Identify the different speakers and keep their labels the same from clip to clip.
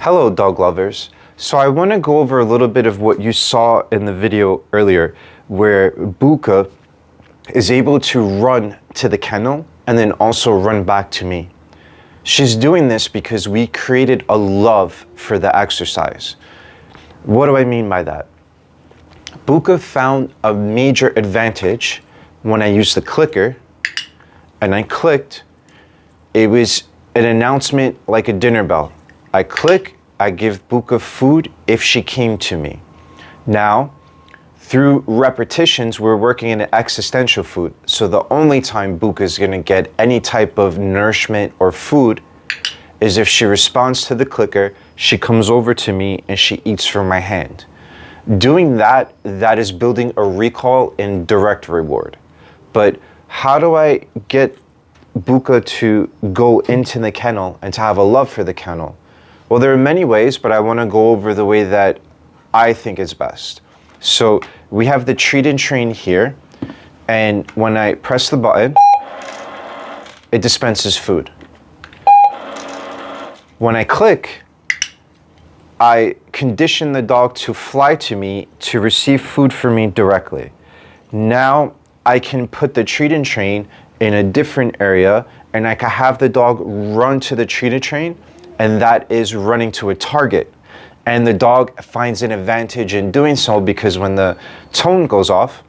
Speaker 1: Hello dog lovers. So I want to go over a little bit of what you saw in the video earlier where Buka is able to run to the kennel and then also run back to me. She's doing this because we created a love for the exercise. What do I mean by that? Buka found a major advantage when I used the clicker and I clicked. It was an announcement like a dinner bell. I click, I give Buka food if she came to me. Now, through repetitions, we're working in an existential food. So the only time Buka is gonna get any type of nourishment or food is if she responds to the clicker, she comes over to me and she eats from my hand. Doing that is building a recall and direct reward. But how do I get Buka to go into the kennel and to have a love for the kennel? Well, there are many ways, but I want to go over the way that I think is best. So we have the treat and train here, and when I press the button, it dispenses food. When I click, I condition the dog to fly to me to receive food from me directly. Now I can put the treat and train in a different area, and I can have the dog run to the treat and train, and that is running to a target. And the dog finds an advantage in doing so because when the tone goes off,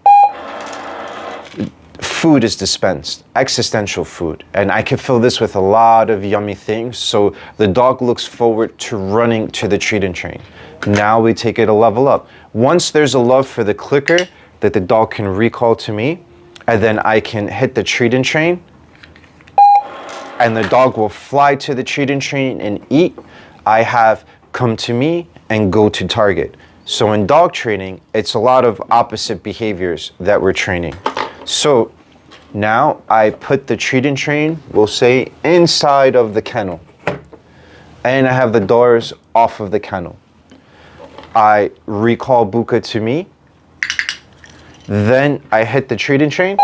Speaker 1: food is dispensed, existential food. And I can fill this with a lot of yummy things. So the dog looks forward to running to the treat and train. Now we take it a level up. Once there's a love for the clicker that the dog can recall to me, and then I can hit the treat and train, and the dog will fly to the treat and train and eat. I have come to me and go to target. So in dog training, it's a lot of opposite behaviors that we're training. So now I put the treat and train, we'll say, inside of the kennel. And I have the doors off of the kennel. I recall Buka to me. Then I hit the treat and train,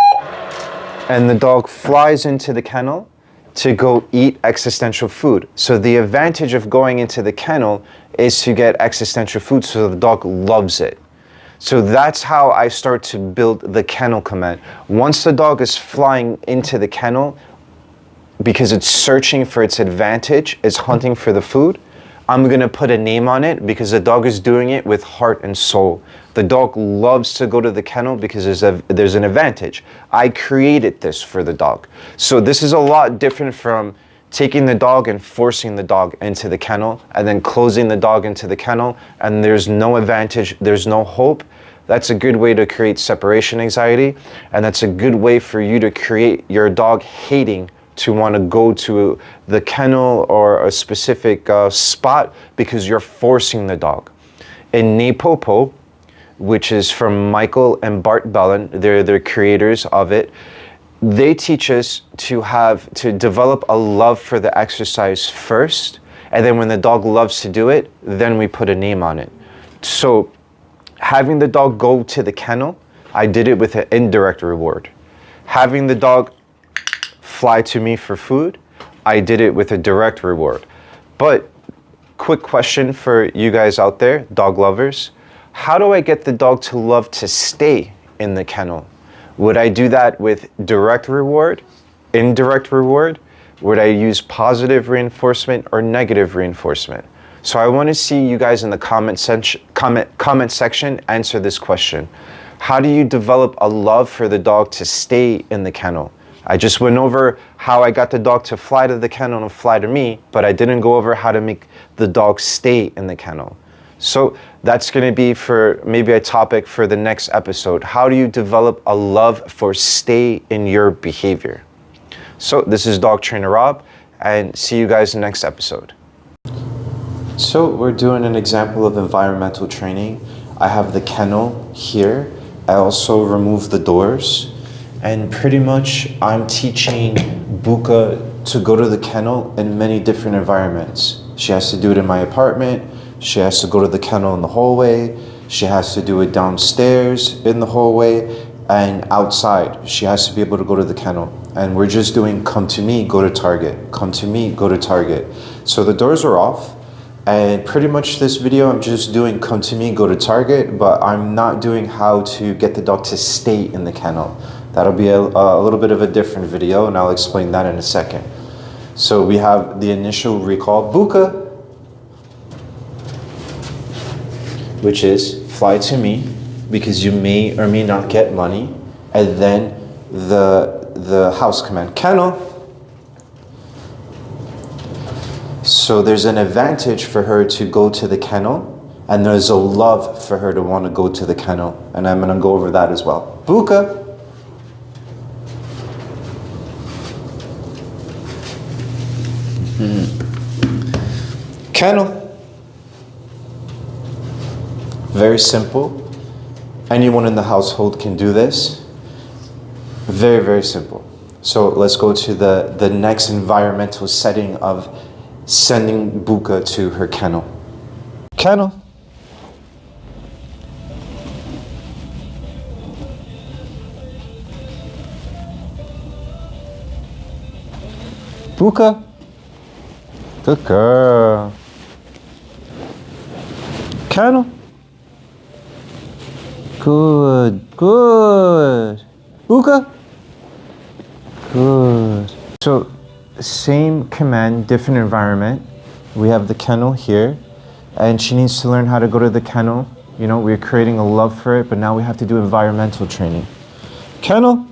Speaker 1: and the dog flies into the kennel to go eat existential food. So the advantage of going into the kennel is to get existential food, so the dog loves it. So that's how I start to build the kennel command. Once the dog is flying into the kennel, because it's searching for its advantage, it's hunting for the food, I'm gonna put a name on it because the dog is doing it with heart and soul. The dog loves to go to the kennel because there's an advantage. I created this for the dog. So this is a lot different from taking the dog and forcing the dog into the kennel and then closing the dog into the kennel and there's no advantage, there's no hope. That's a good way to create separation anxiety, and that's a good way for you to create your dog hating to want to go to the kennel or a specific spot because you're forcing the dog. In Nepopo, which is from Michael and Bart Bellin, they're the creators of it, they teach us to develop a love for the exercise first, and then when the dog loves to do it, then we put a name on it. So having the dog go to the kennel, I did it with an indirect reward. Having the dog fly to me for food, I did it with a direct reward. But quick question for you guys out there, dog lovers. How do I get the dog to love to stay in the kennel? Would I do that with direct reward, indirect reward? Would I use positive reinforcement or negative reinforcement? So I want to see you guys in the comment section answer this question. How do you develop a love for the dog to stay in the kennel? I just went over how I got the dog to fly to the kennel and fly to me, but I didn't go over how to make the dog stay in the kennel. So that's going to be for maybe a topic for the next episode. How do you develop a love for stay in your behavior? So this is Dog Trainer Rob, and see you guys in the next episode. So we're doing an example of environmental training. I have the kennel here. I also remove the doors. And pretty much I'm teaching Buka to go to the kennel in many different environments. She has to do it in my apartment. She has to go to the kennel in the hallway. She has to do it downstairs in the hallway and outside. She has to be able to go to the kennel. And we're just doing come to me, go to target. Come to me, go to target. So the doors are off And pretty much this video, I'm just doing come to me, go to target, but I'm not doing how to get the dog to stay in the kennel. That'll be a little bit of a different video, and I'll explain that in a second. So we have the initial recall, Buka, which is fly to me, because you may or may not get money, and then the house command, Kennel. So there's an advantage for her to go to the kennel, and there's a love for her to want to go to the kennel, and I'm going to go over that as well. Buka. Kennel. Very simple. Anyone in the household can do this. Very, very simple. So let's go to the next environmental setting of sending Buka to her kennel. Kennel. Buka. Good girl. Kennel. Good, good. Buka. Good. So, same command, different environment. We have the kennel here, and she needs to learn how to go to the kennel. You know, we're creating a love for it, but now we have to do environmental training. Kennel.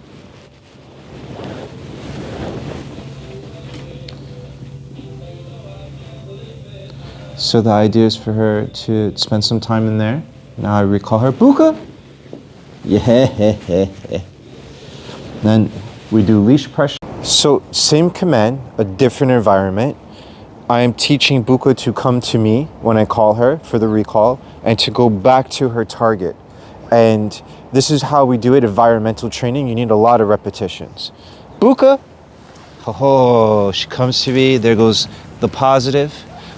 Speaker 1: So the idea is for her to spend some time in there. Now I recall her, Buka. Yeah. Then we do leash pressure. So same command, a different environment. I am teaching Buka to come to me when I call her for the recall and to go back to her target. And this is how we do it, environmental training. You need a lot of repetitions. Buka. Oh, she comes to me. There goes the positive.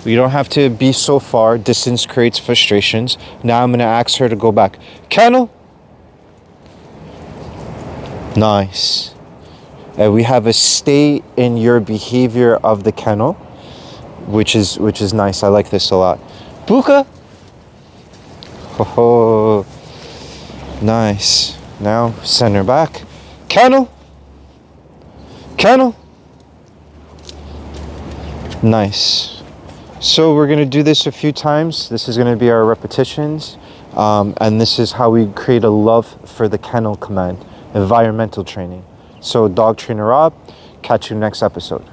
Speaker 1: You don't have to be so far. Distance creates frustrations. Now I'm going to ask her to go back. Kennel. Nice. And we have a stay in your behavior of the kennel, which is nice. I like this a lot. Buka. Oh, nice. Now send her back. Kennel. Kennel. Nice. So we're going to do this a few times. This is going to be our repetitions. And this is how we create a love for the kennel command, environmental training. So dog trainer Rob, catch you next episode.